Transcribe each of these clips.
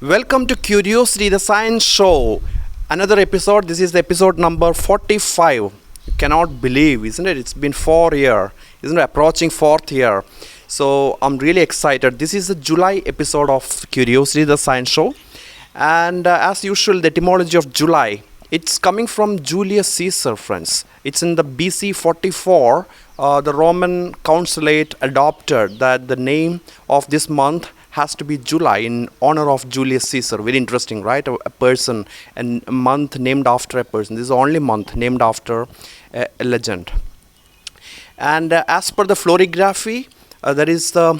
Welcome to Curiosity, the Science Show. Another episode. This is the episode number 45. You cannot believe, isn't it? It's been 4 years, isn't it? Approaching fourth year. So I'm really excited. This is the July episode of Curiosity, the Science Show. And as usual, the etymology of July. It's coming from Julius Caesar, friends. It's in the BC 44. The Roman consulate adopted that the name of this month has to be July in honor of Julius Caesar. Very interesting, right? A person and a month named after a person. This is the only month named after a legend. And as per the florography, there is the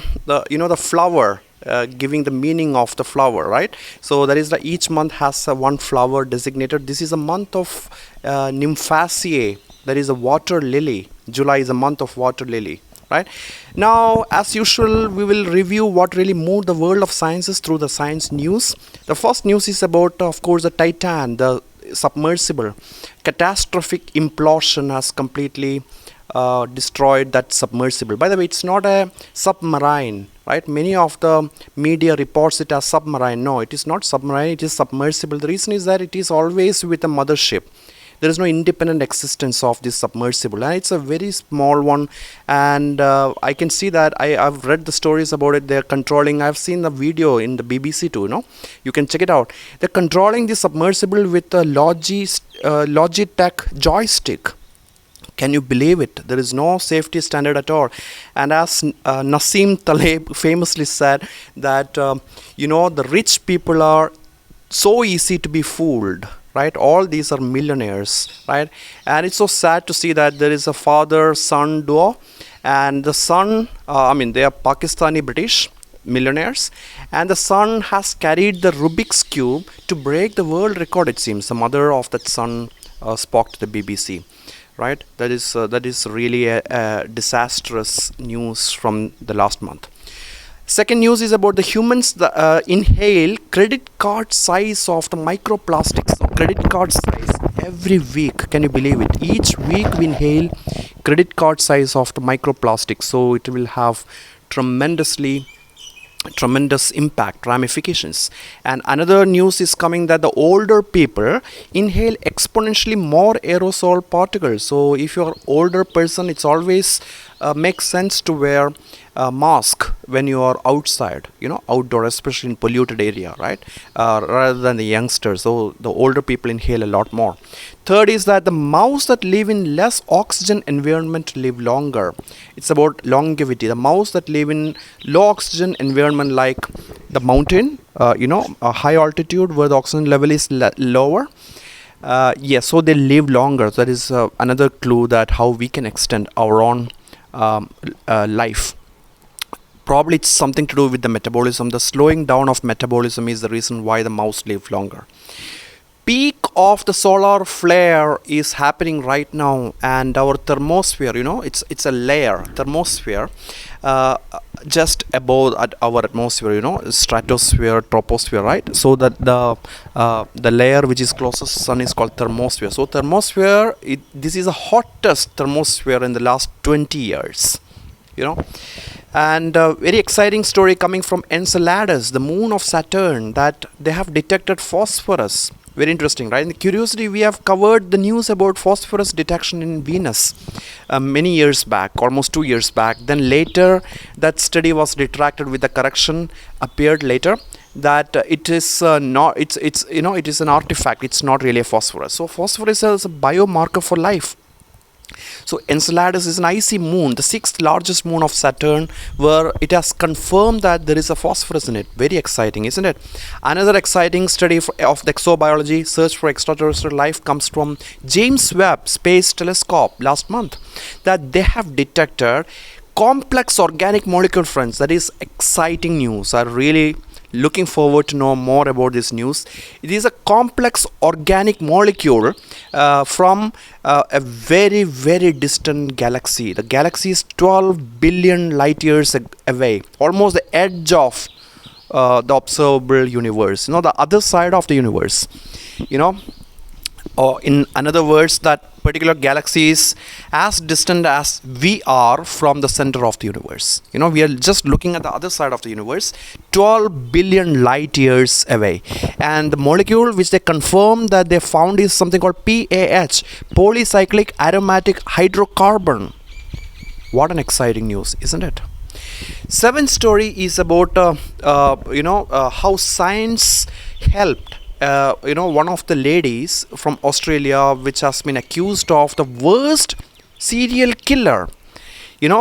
flower. Giving the meaning of the flower, right? So that is the each month has one flower designated. This is a month of Nymphaceae. That is a water lily. July is a month of water lily, right? Now, as usual, we will review what really moved the world of sciences through the science news. The first news is about, of course, the Titan, the submersible. Catastrophic implosion has completely destroyed that submersible. By the way, it's not a submarine, right? Many of the media reports it as submarine. No, it is not submarine, it is submersible. The reason is that it is always with a mothership. There is no independent existence of this submersible, and it's a very small one. And I can see that I've read the stories about it. They're controlling. I've seen the video in the BBC too. You can check it out. They're controlling the submersible with a Logitech joystick. Can you believe it? There is no safety standard at all. And as Nassim Taleb famously said that, the rich people are so easy to be fooled, right? All these are millionaires, right? And it's so sad to see that there is a father-son duo. And the son, they are Pakistani British millionaires. And the son has carried the Rubik's Cube to break the world record, it seems. The mother of that son spoke to the BBC. Right, that is really a disastrous news from the last month. Second news is about the humans inhale credit card size of the microplastics. So credit card size every week. Can you believe it? Each week we inhale credit card size of the microplastics. So it will have tremendous impact, ramifications. And another news is coming that the older people inhale exponentially more aerosol particles. So if you're older person, it's always makes sense to wear a mask when you are outside, outdoor, especially in polluted area, right? Rather than the youngsters. So the older people inhale a lot more. Third is that the mouse that live in less oxygen environment live longer. It's about longevity. The mouse that live in low oxygen environment like the mountain, a high altitude where the oxygen level is lower. So they live longer. That is another clue that how we can extend our own life. Probably it's something to do with the metabolism. The slowing down of metabolism is the reason why the mouse live longer. Peak of the solar flare is happening right now, and our thermosphere, it's a layer, thermosphere, just above our atmosphere, stratosphere, troposphere, right? So that the layer which is closest to sun is called thermosphere. So thermosphere, this is the hottest thermosphere in the last 20 years, And very exciting story coming from Enceladus, the moon of Saturn, that they have detected phosphorus. Very interesting, right? In the Curiosity, we have covered the news about phosphorus detection in Venus many years back, almost 2 years back. Then later, that study was retracted with the correction appeared later that it is not. It is an artifact. It's not really a phosphorus. So phosphorus is a biomarker for life. So Enceladus is an icy moon, the sixth largest moon of Saturn, where it has confirmed that there is a phosphorus in it. Very exciting, isn't it? Another exciting study of the exobiology, search for extraterrestrial life, comes from James Webb Space Telescope last month, that they have detected complex organic molecule, friends. That is exciting news. I really looking forward to know more about this news. It is a complex organic molecule from a very, very distant galaxy. The galaxy is 12 billion light years away, almost the edge of the observable universe, the other side of the universe, or in other words, that particular galaxy is as distant as we are from the center of the universe. We are just looking at the other side of the universe, 12 billion light years away. And the molecule which they confirmed that they found is something called PAH, polycyclic aromatic hydrocarbon. What an exciting news, isn't it? Seventh story is about how science helped one of the ladies from Australia, which has been accused of the worst serial killer.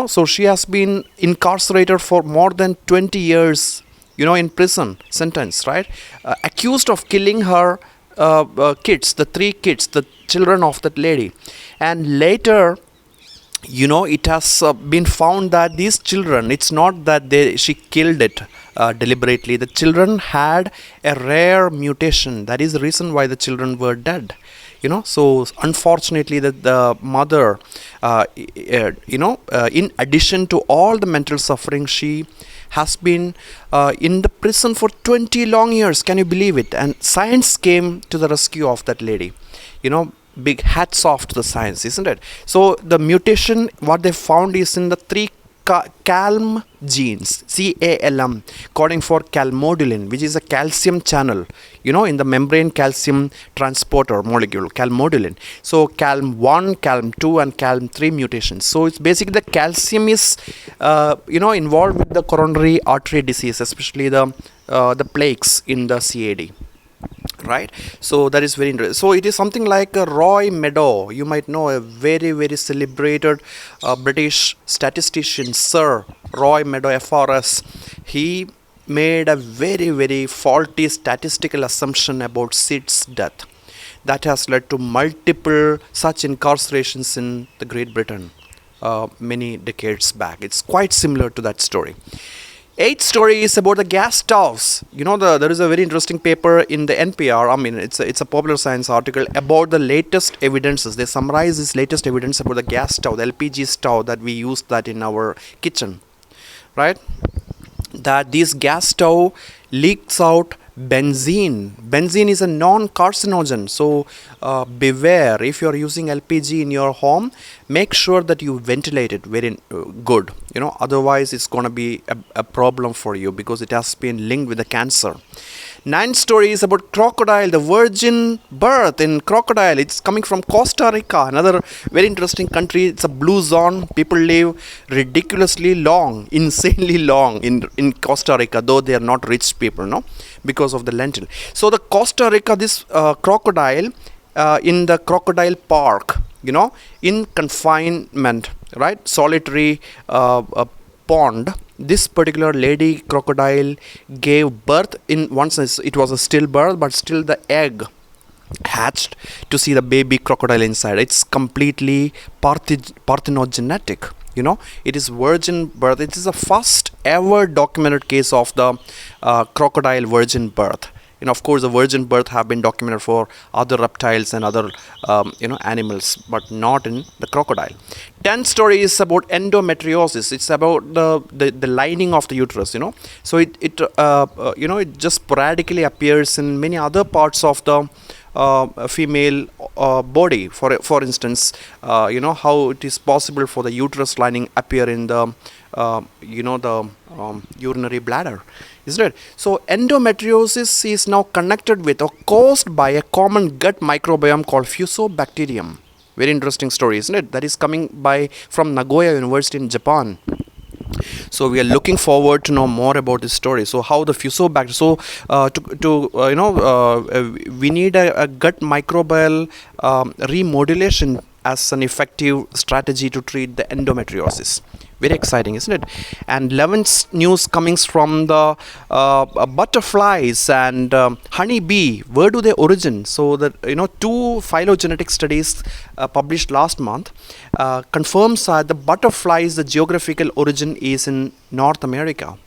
So she has been incarcerated for more than 20 years, in prison sentence, right? Accused of killing her kids, the three kids, the children of that lady. And later, it has been found that these children, it's not that she killed it deliberately. The children had a rare mutation. That is the reason why the children were dead. So unfortunately, the mother, in addition to all the mental suffering, she has been in the prison for 20 long years. Can you believe it? And science came to the rescue of that lady. Big hats off to the science, isn't it? So the mutation, what they found is in the three calm genes, CALM, coding for calmodulin, which is a calcium channel, in the membrane calcium transporter molecule, calmodulin. So calm1, calm2 and calm3 mutations. So it's basically the calcium is involved with the coronary artery disease, especially the plaques in the CAD. Right, so that is very interesting. So it is something like Roy Meadow. You might know, a very, very celebrated British statistician, Sir Roy Meadow, FRS. He made a very, very faulty statistical assumption about Sid's death. That has led to multiple such incarcerations in the Great Britain many decades back. It's quite similar to that story. Eighth story is about the gas stoves. There is a very interesting paper in the NPR. I mean, it's a popular science article about the latest evidences. They summarize this latest evidence about the gas stove, the LPG stove that we use that in our kitchen, right? That this gas stove leaks out benzene. Benzene is a non-carcinogen, so beware. If you are using LPG in your home, make sure that you ventilate it very good. Otherwise it's going to be a problem for you, because it has been linked with the cancer. Ninth story is about crocodile, the virgin birth in crocodile. It's coming from Costa Rica, another very interesting country. It's a blue zone. People live ridiculously long, insanely long in Costa Rica, though they are not rich people, because of the lentil. So the Costa Rica, this crocodile in the crocodile park, in confinement, right, solitary pond. This particular lady crocodile gave birth in once. It was a stillbirth, but still the egg hatched to see the baby crocodile inside. It's completely parthenogenetic. It is virgin birth. It is the first ever documented case of the crocodile virgin birth. Of course, the virgin birth have been documented for other reptiles and other animals, but not in the crocodile. 10th story is about endometriosis. It's about the lining of the uterus. So it just sporadically appears in many other parts of the female body. For instance, how it is possible for the uterus lining appear in the urinary bladder, isn't it? So endometriosis is now connected with or caused by a common gut microbiome called Fusobacterium. Very interesting story, isn't it? That is coming from Nagoya University in Japan. So we are looking forward to know more about this story. So how the Fusobacterium. So we need a gut microbial remodulation as an effective strategy to treat the endometriosis. Very exciting, isn't it? And 11th news coming from the butterflies and honeybee. Where do they origin? So that two phylogenetic studies published last month confirms that the butterflies, the geographical origin is in North America.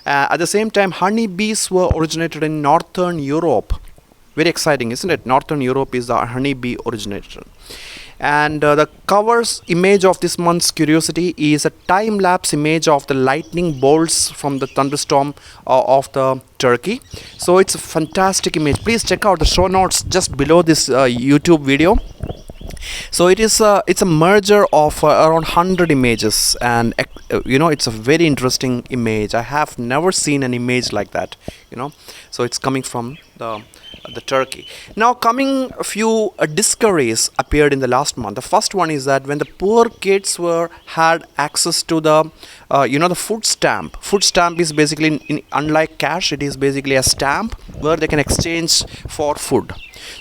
At the same time, honeybees were originated in Northern Europe. Very exciting, isn't it? Northern Europe is the honeybee originator. And the cover's image of this month's Curiosity is a time-lapse image of the lightning bolts from the thunderstorm of the Turkey. So it's a fantastic image. Please check out the show notes just below this YouTube video. So it's a merger of around 100 images, and it's a very interesting image. I have never seen an image like that. So it's coming from the Turkey. Now, coming a few discoveries appeared in the last month. The first one is that when the poor kids had access to the food stamp. Food stamp is basically, unlike cash, it is basically a stamp where they can exchange for food.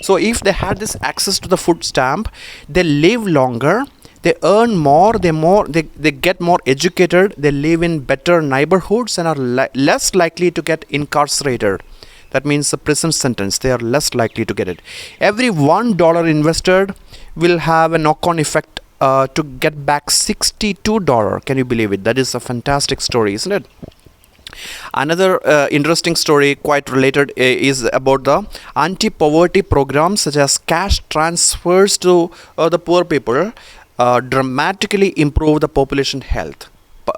So if they had this access to the food stamp, they live longer, they earn more, they get more educated, they live in better neighborhoods, and are less likely to get incarcerated. That means a prison sentence. They are less likely to get it. Every $1 invested will have a knock-on effect to get back $62. Can you believe it? That is a fantastic story, isn't it? Another interesting story, quite related, is about the anti-poverty programs, such as cash transfers to the poor people, dramatically improve the population health.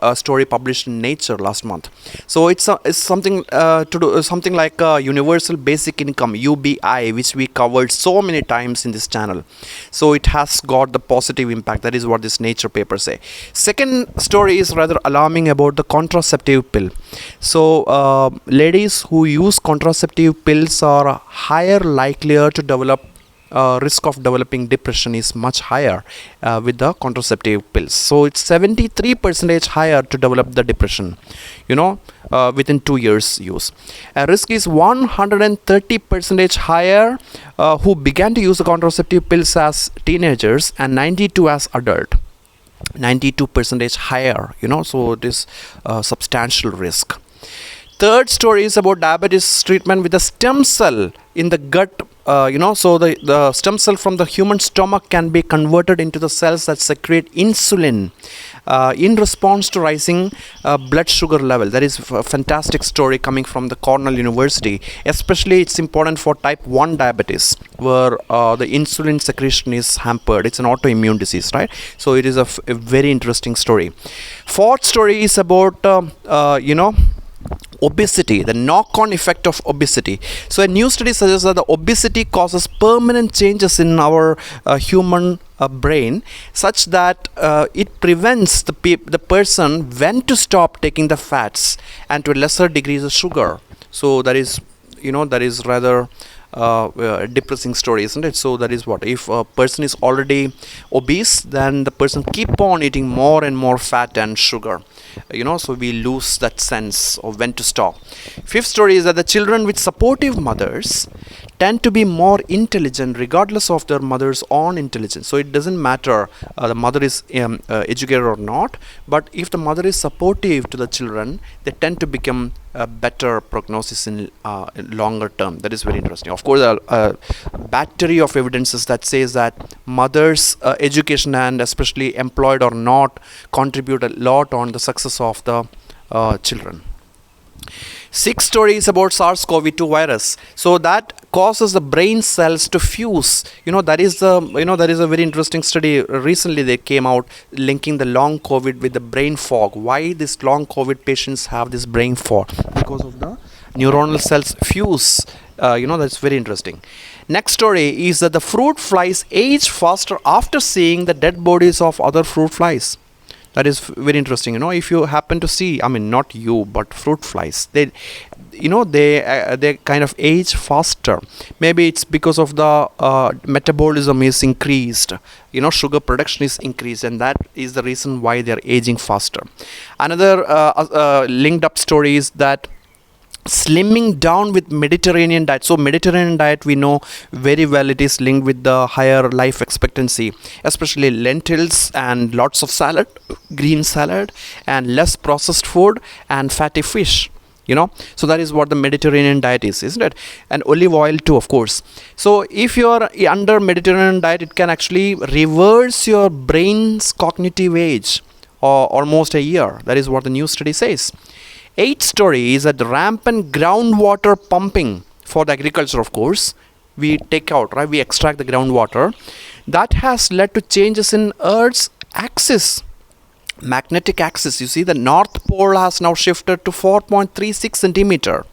A story published in Nature last month. So it's something to do something like universal basic income, UBI, which we covered so many times in this channel. So it has got the positive impact. That is what this Nature paper say. Second story is rather alarming about the contraceptive pill. So ladies who use contraceptive pills are higher likelier to develop risk of developing depression is much higher with the contraceptive pills. So it's 73% higher to develop the depression, within 2 years use. Risk is 130% higher who began to use the contraceptive pills as teenagers, and 92 as adult. 92% higher, so it is substantial risk. Third story is about diabetes treatment with a stem cell in the gut. So the stem cell from the human stomach can be converted into the cells that secrete insulin in response to rising blood sugar level. That is a fantastic story coming from the Cornell University. Especially it's important for type 1 diabetes, where the insulin secretion is hampered. It's an autoimmune disease, right? So it is a very interesting story. Fourth story is about obesity, the knock-on effect of obesity. So a new study suggests that the obesity causes permanent changes in our human brain, such that it prevents the person when to stop taking the fats, and to a lesser degree the sugar. So that is rather depressing story, isn't it? So that is what, if a person is already obese, then the person keep on eating more and more fat and sugar, so we lose that sense of when to stop. Fifth story is that the children with supportive mothers tend to be more intelligent regardless of their mother's own intelligence. So it doesn't matter the mother is educated or not, but if the mother is supportive to the children, they tend to become a better prognosis in longer term. That is very interesting. Of course, a battery of evidences that says that mothers' education, and especially employed or not, contribute a lot on the success of the children. Sixth story is about SARS-CoV-2 virus. So that causes the brain cells to fuse. That is a very interesting study. Recently they came out linking the long COVID with the brain fog. Why this long COVID patients have this brain fog? Because of the neuronal cells fuse. That's very interesting. Next story is that the fruit flies age faster after seeing the dead bodies of other fruit flies. That is very interesting. If you happen to see, not you, but fruit flies, they kind of age faster. Maybe it's because of the metabolism is increased, sugar production is increased, and that is the reason why they are aging faster. Another linked up story is that slimming down with Mediterranean diet. So Mediterranean diet, we know very well, it is linked with the higher life expectancy, especially lentils and lots of salad, green salad, and less processed food and fatty fish. So that is what the Mediterranean diet is, isn't it? And olive oil too, of course. So if you are under Mediterranean diet, it can actually reverse your brain's cognitive age almost a year. That is what the new study says. Eighth story is that rampant groundwater pumping for the agriculture, of course. We take out, right? We extract the groundwater. That has led to changes in Earth's axis, magnetic axis. You see, the North Pole has now shifted to 4.36 centimeter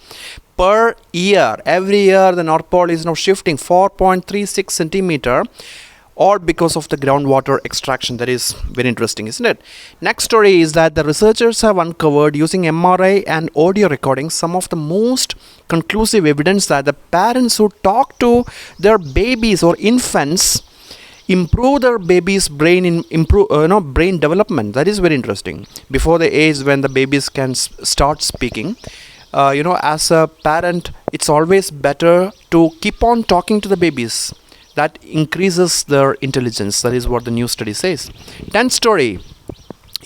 per year. Every year, the North Pole is now shifting 4.36 centimeter. or because of the groundwater extraction. That is very interesting, isn't it? Next story is that the researchers have uncovered using MRI and audio recordings some of the most conclusive evidence that the parents who talk to their babies or infants improve their baby's brain development. That is very interesting. Before the age when the babies can start speaking, as a parent, it's always better to keep on talking to the babies. That increases their intelligence. That is what the new study says. 10th story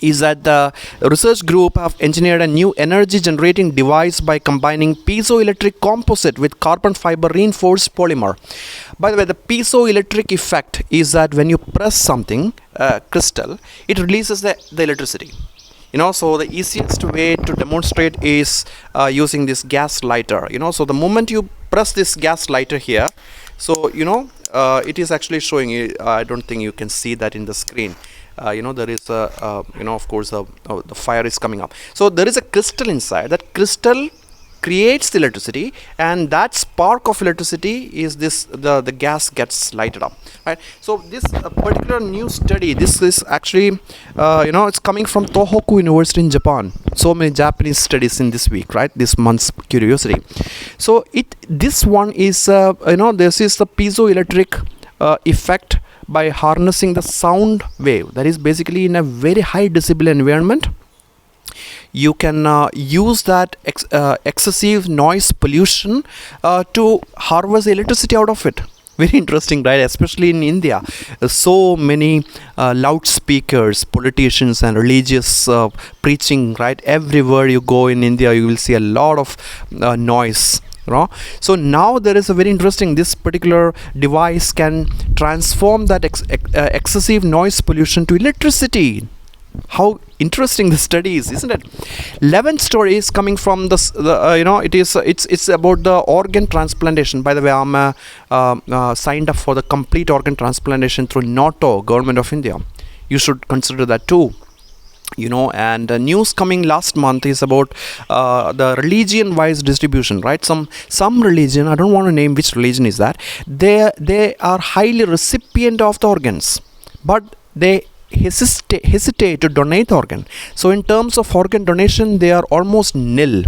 is that the research group have engineered a new energy generating device by combining piezoelectric composite with carbon fiber reinforced polymer. By the way, the piezoelectric effect is that when you press something, crystal, it releases the electricity. So the easiest way to demonstrate is using this gas lighter. So the moment you press this gas lighter here, so it is actually showing you. I don't think you can see that in the screen. There is of course the fire is coming up. So there is a crystal inside. That crystal creates the electricity, and that spark of electricity is the gas gets lighted up, right? So this particular new study, this is actually it's coming from Tohoku University in Japan. So many Japanese studies in this week, right? This month's curiosity. So this one is this is the piezoelectric effect by harnessing the sound wave. That is basically in a very high decibel environment. You can use that excessive noise pollution to harvest electricity out of it. Very interesting, right? Especially in India, so many loudspeakers, politicians and religious preaching, right? Everywhere you go in India, you will see a lot of noise. So now there is a very interesting, this particular device can transform that excessive noise pollution to electricity. How interesting the study is, isn't it? 11th story is coming from it's about the organ transplantation. By the way, I'm signed up for the complete organ transplantation through NATO, Government of India. You should consider that too. And the news coming last month is about the religion wise distribution, right? Some religion, I don't want to name which religion is that, they are highly recipient of the organs, but they hesitate to donate organ. So in terms of organ donation, they are almost nil,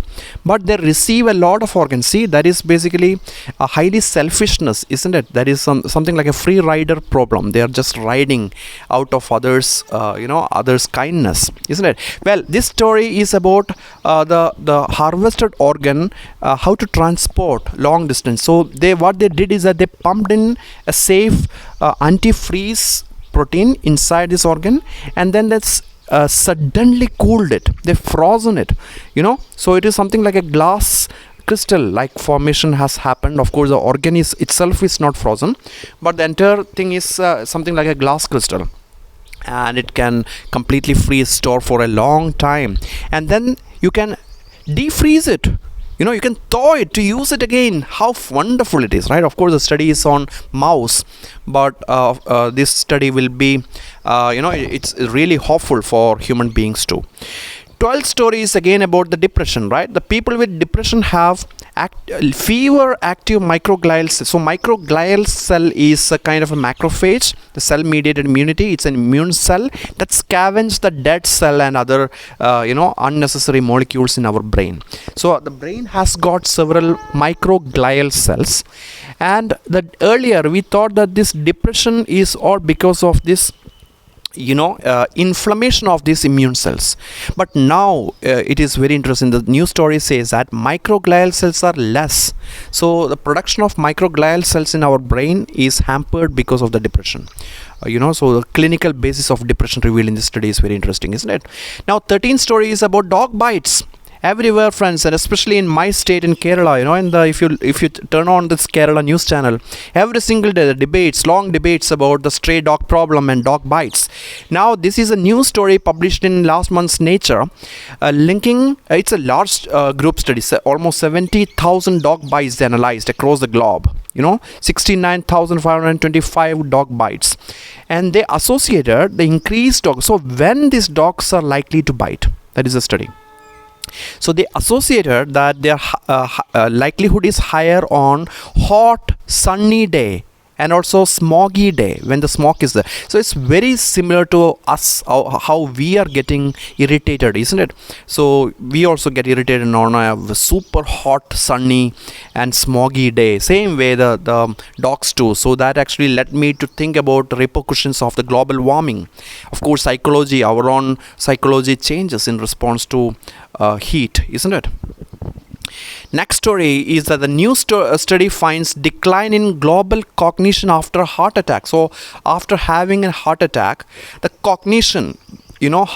but they receive a lot of organs. See, that is basically a highly selfishness, isn't it? That is something like a free rider problem. They are just riding out of others others' kindness, isn't it? Well, this story is about the harvested organ, how to transport long distance. So what they did is that they pumped in a safe antifreeze protein inside this organ, and then that's suddenly cooled it. They frozen it, so it is something like a glass crystal like formation has happened. Of course, the organ itself is not frozen, but the entire thing is something like a glass crystal, and it can completely freeze store for a long time, and then you can defreeze it. You can thaw it to use it again. How wonderful it is, right? Of course, the study is on mouse, but this study will be, it's really hopeful for human beings too. 12th story is again about the depression, right? The people with depression have fewer active microglial cells. So microglial cell is a kind of a macrophage, the cell mediated immunity. It's an immune cell that scavenges the dead cell and other unnecessary molecules in our brain. So the brain has got several microglial cells, and that earlier we thought that this depression is all because of this inflammation of these immune cells. But now it is very interesting. The new story says that microglial cells are less. So the production of microglial cells in our brain is hampered because of the depression. So the clinical basis of depression revealed in this study is very interesting, isn't it? Now 13th story is about dog bites. Everywhere, friends, and especially in my state in Kerala, if you turn on this Kerala news channel, every single day the long debates about the stray dog problem and dog bites. Now this is a new story published in last month's Nature, linking. It's a large group study, almost 70,000 dog bites analyzed across the globe. 69,525 dog bites, and they associated the increased dogs. So when these dogs are likely to bite, that is a study. So they associated that their likelihood is higher on hot sunny day and also smoggy day when the smog is there. So it's very similar to us, how we are getting irritated, isn't it? So we also get irritated on a super hot, sunny and smoggy day. Same way the dogs too. So that actually led me to think about the repercussions of the global warming. Of course, psychology, our own psychology changes in response to heat, isn't it? Next story is that the new study finds decline in global cognition after heart attack. So after having a heart attack, the cognition,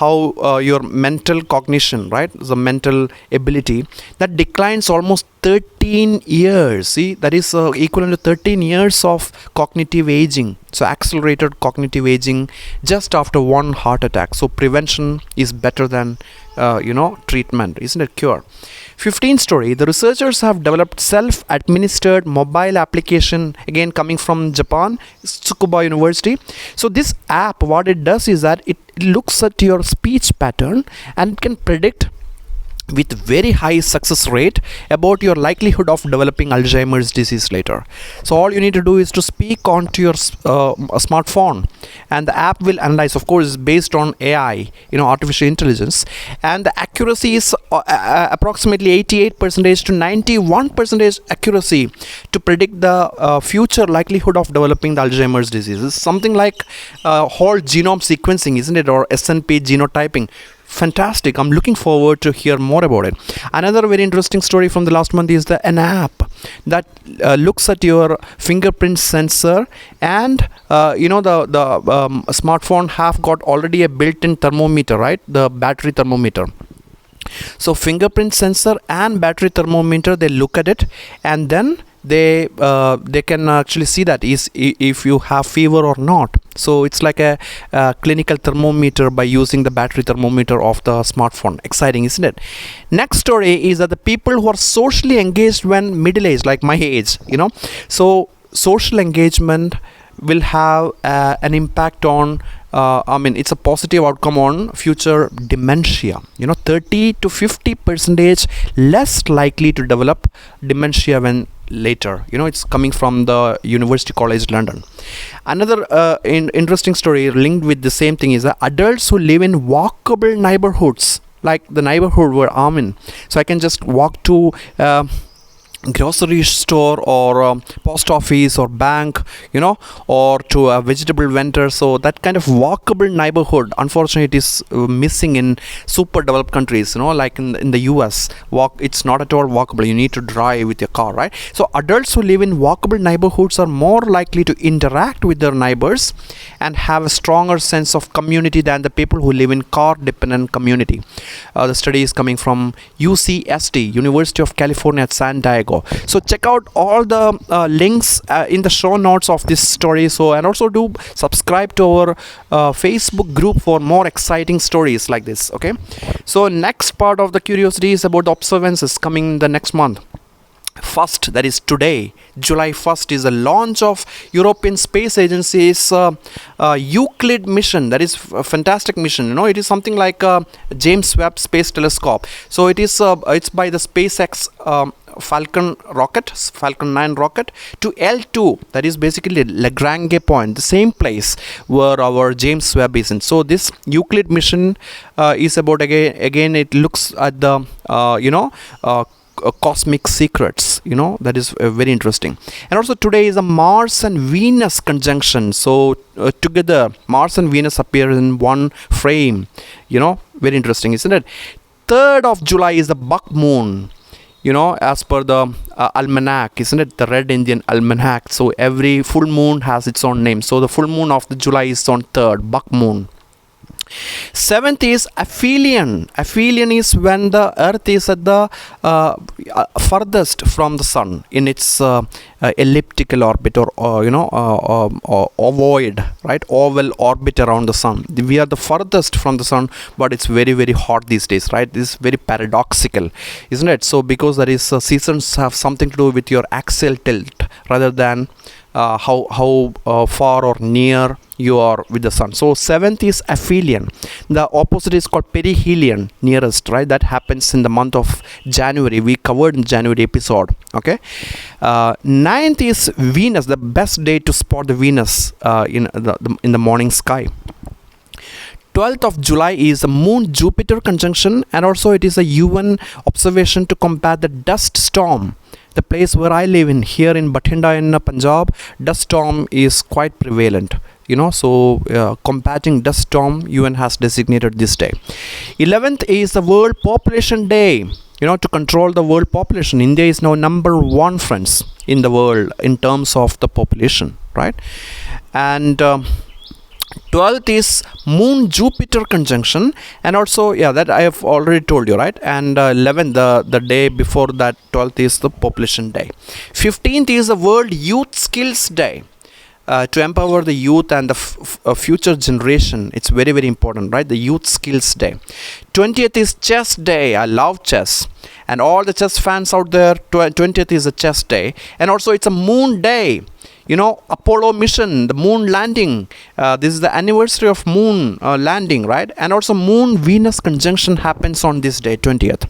how your mental cognition, right, the mental ability, that declines almost 13 years. See, that is equivalent to 13 years of cognitive aging. So accelerated cognitive aging just after one heart attack. So prevention is better than treatment, isn't it? Cure. 15th story, the researchers have developed self-administered mobile application, again coming from Japan, Tsukuba University. So this app, what it does is that it looks at your speech pattern and it can predict with very high success rate about your likelihood of developing Alzheimer's disease later. So all you need to do is to speak onto your smartphone, and the app will analyze. Of course, it's based on AI, artificial intelligence, and the accuracy is approximately 88% to 91% accuracy to predict the future likelihood of developing the Alzheimer's disease. It's something like whole genome sequencing, isn't it, or SNP genotyping. Fantastic. I'm looking forward to hear more about it. Another very interesting story from the last month is an app that looks at your fingerprint sensor, and the smartphone have got already a built-in thermometer, right, the battery thermometer. So fingerprint sensor and battery thermometer, they look at it, and then they can actually see that if you have fever or not. So it's like a clinical thermometer by using the battery thermometer of the smartphone. Exciting, isn't it? Next story is that the people who are socially engaged when middle-aged, like my age, so social engagement will have an impact on it's a positive outcome on future dementia. 30 to 50% less likely to develop dementia when later. It's coming from the University College London. Another interesting story linked with the same thing is that adults who live in walkable neighborhoods, like the neighborhood where I'm in, so I can just walk to grocery store or post office or bank, or to a vegetable vendor. So that kind of walkable neighborhood, unfortunately, it is missing in super developed countries, like in the US. It's not at all walkable. You need to drive with your car, right? So adults who live in walkable neighborhoods are more likely to interact with their neighbors and have a stronger sense of community than the people who live in car dependent community. The study is coming from UCSD, University of California at San Diego. So check out all the links in the show notes of this story. So, and also do subscribe to our Facebook group for more exciting stories like this. Okay. So next part of the curiosity is about the observances coming the next month. First, that is today, July 1st, is the launch of European Space Agency's Euclid mission. That is a fantastic mission. It is something like James Webb Space Telescope. So it is it's by the SpaceX Falcon 9 rocket to L2, that is basically Lagrange point, the same place where our James Webb is in. So this Euclid mission is about, again it looks at the cosmic secrets, that is very interesting. And also today is a Mars and Venus conjunction. So together Mars and Venus appear in one frame, very interesting, isn't it? 3rd of July is the buck moon, as per the almanac, isn't it? The Red Indian Almanac. So every full moon has its own name. So the full moon of the July is on 3rd, buck moon. 7th is aphelion. Aphelion is when the earth is at the furthest from the sun in its elliptical orbit, or ovoid, right, oval orbit around the sun. We are the furthest from the sun, but it's very, very hot these days, right? This is very paradoxical, isn't it? So because there is seasons have something to do with your axial tilt rather than how far or near you are with the sun. So 7th is aphelion. The opposite is called perihelion, nearest, right? That happens in the month of January. We covered in January episode. Okay. 9th is Venus, the best day to spot the Venus in the morning sky. 12th of July is a Moon Jupiter conjunction, and also it is a UN observation to combat the dust storm. The place where I live in, here in Bathinda in Punjab, dust storm is quite prevalent. So combating dust storm, UN has designated this day. 11th is the World Population Day. To control the world population, India is now number 1, friends, in the world in terms of the population, right? And 12th is Moon Jupiter conjunction, and also that I have already told you, right? And 11th, the day before that, 12th is the population day. 15th is the World Youth Skills Day. To empower the youth and the future generation. It's very, very important, right? The Youth Skills Day. 20th is Chess Day. I love chess, and all the chess fans out there, 20th is a chess day. And also it's a moon day. Apollo mission, the moon landing. This is the anniversary of moon landing, right? And also Moon Venus conjunction happens on this day, 20th.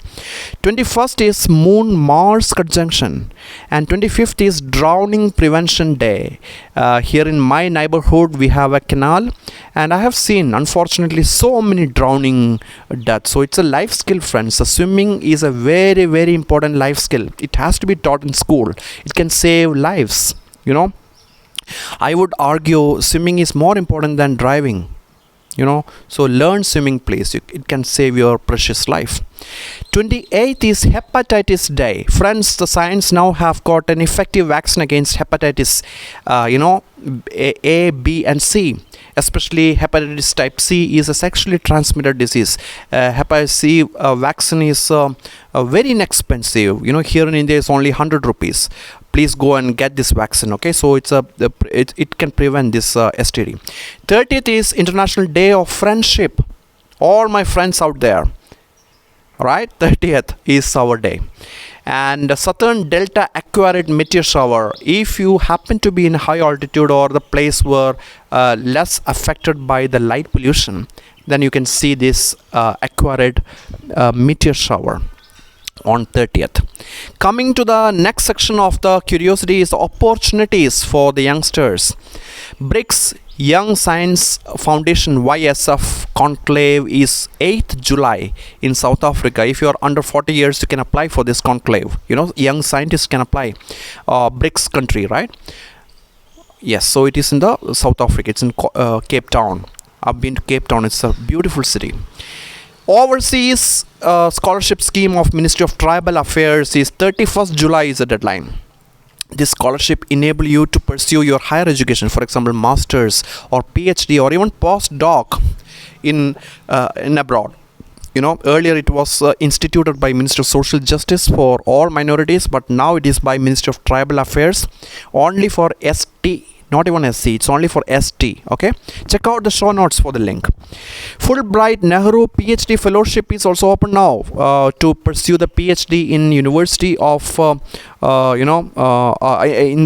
21st is Moon Mars conjunction, and 25th is Drowning Prevention Day. Here in my neighborhood, we have a canal, and I have seen, unfortunately, so many drowning deaths. So it's a life skill, friends. The swimming is a very, very important life skill. It has to be taught in school. It can save lives. I would argue swimming is more important than driving. So learn swimming, please. It can save your precious life. 28th is Hepatitis Day. Friends, the science now have got an effective vaccine against hepatitis, A, B, and C. Especially hepatitis type C is a sexually transmitted disease. Hepatitis C vaccine is very inexpensive. Here in India it's only 100 rupees. Please go and get this vaccine. Okay, so it can prevent this STD. 30th is International Day of Friendship. All my friends out there, right? 30th is our day. And Southern Delta Aquarid Meteor Shower. If you happen to be in high altitude or the place where less affected by the light pollution, then you can see this Aquarid meteor shower on 30th. Coming to the next section of the curiosity is opportunities for the youngsters. BRICS Young Science Foundation YSF conclave is 8th July in South Africa. If you are under 40 years, you can apply for this conclave. Young scientists can apply. BRICS country, right? Yes, so it is in the South Africa. It's in Cape Town. I've been to Cape Town. It's a beautiful city. Overseas scholarship scheme of Ministry of Tribal Affairs is 31st July is the deadline. This scholarship enable you to pursue your higher education, for example, masters or PhD or even postdoc in abroad. Earlier it was instituted by Ministry of Social Justice for all minorities, but now it is by Ministry of Tribal Affairs only for ST. Not even SC, it's only for ST. Okay, check out the show notes for the link. Fulbright Nehru PhD Fellowship is also open now to pursue the PhD in University of in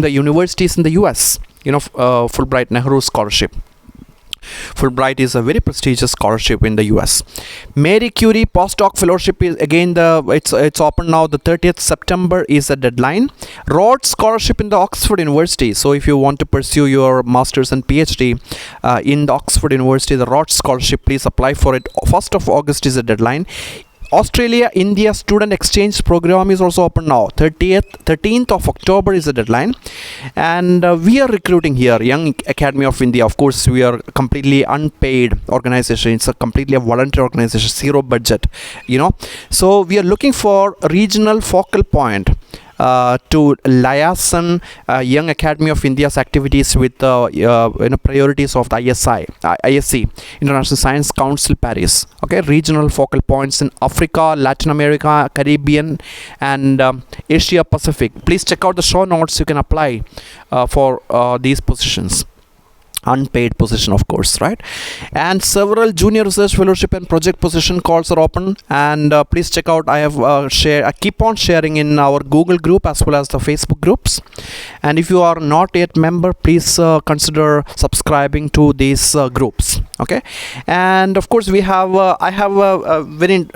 the universities in the US. Fulbright Nehru Scholarship. Fulbright is a very prestigious scholarship in the US. Marie Curie postdoc fellowship is again it's open now. The 30th September is the deadline. Rhodes scholarship in the Oxford University. So if you want to pursue your masters and PhD in the Oxford University, the Rhodes scholarship, please apply for it. 1st of August is the deadline. Australia-India Student Exchange Program is also open now. 13th of October is the deadline. And we are recruiting here, Young Academy of India. Of course, we are completely unpaid organization. It's a completely a voluntary organization, zero budget, So we are looking for a regional focal point to liaison Young Academy of India's activities with priorities of the ISC, International Science Council Paris. Okay, regional focal points in Africa, Latin America, Caribbean, and Asia Pacific. Please check out the show notes. You can apply for these positions. unpaid position, of course, right? And several junior research fellowship and project position calls are open, and please check out. I have I keep on sharing in our Google group as well as the Facebook groups. And if you are not yet member, please consider subscribing to these groups. Okay. And of course we have I have a very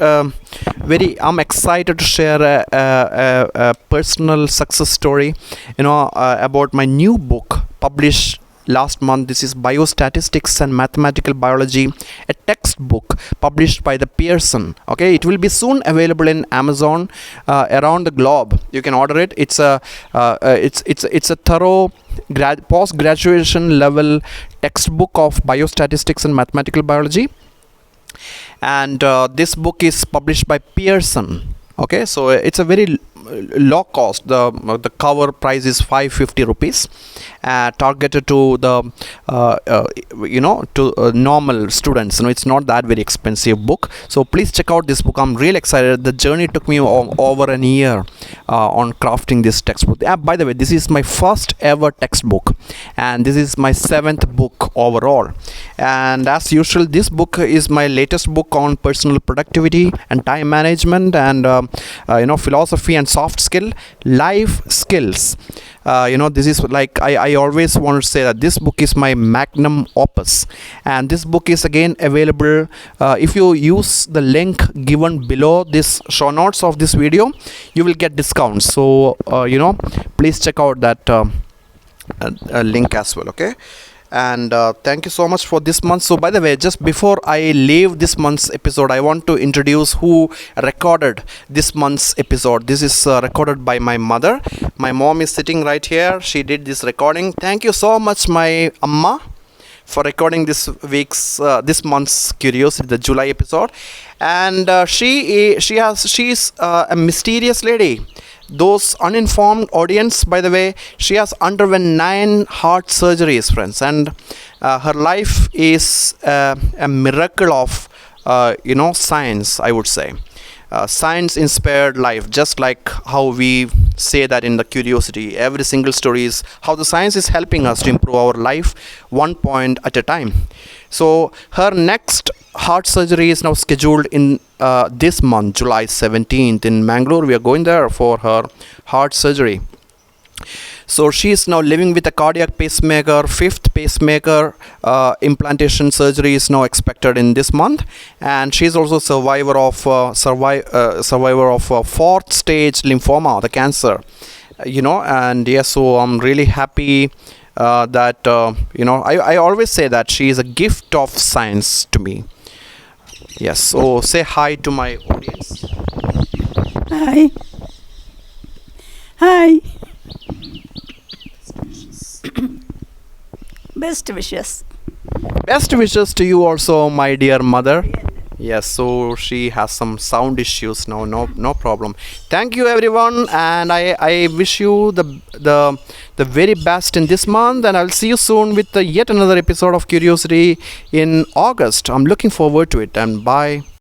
I'm excited to share a personal success story, about my new book published last month. This is Biostatistics and Mathematical Biology, a textbook published by the Pearson. Okay, it will be soon available in Amazon around the globe. You can order it. It's a thorough post-graduation level textbook of biostatistics and mathematical biology, and this book is published by Pearson. Okay, so it's a very low cost. The cover price is 550 rupees, targeted to the normal students. It's not that very expensive book, so please check out this book. I'm really excited. The journey took me over a year on crafting this textbook. By the way, this is my first ever textbook, and this is my 7th book overall. And as usual, this book is my latest book on personal productivity and time management, and philosophy and soft skill life skills. This is like I always want to say that this book is my magnum opus, and this book is again available if you use the link given below this show notes of this video. You will get discounts, so please check out that link as well. Okay. And thank you so much for this month. So by the way, just before I leave this month's episode, I want to introduce who recorded this month's episode. This is recorded by my mother. My mom is sitting right here. She did this recording. Thank you so much, my amma, for recording this month's Curiosity, the July episode. And she is a mysterious lady. Those uninformed audience, by the way, she has underwent 9 heart surgeries, friends, and her life is a miracle of science, I would say. Science inspired life, just like how we say that in the Curiosity. Every single story is how the science is helping us to improve our life one point at a time. So her next heart surgery is now scheduled in this month, July 17th, in Mangalore. We are going there for her heart surgery. So she is now living with a cardiac pacemaker. 5th pacemaker implantation surgery is now expected in this month, and she is also survivor of 4th stage lymphoma, the cancer. And yes, so I'm really happy that I always say that she is a gift of science to me. Yes, so say hi to my audience. Hi. Hi. Best wishes. Best wishes to you also, my dear mother. Yes, so she has some sound issues now. No problem. Thank you, everyone, and I wish you the very best in this month, and I'll see you soon with yet another episode of Curiosity in August. I'm looking forward to it, and bye.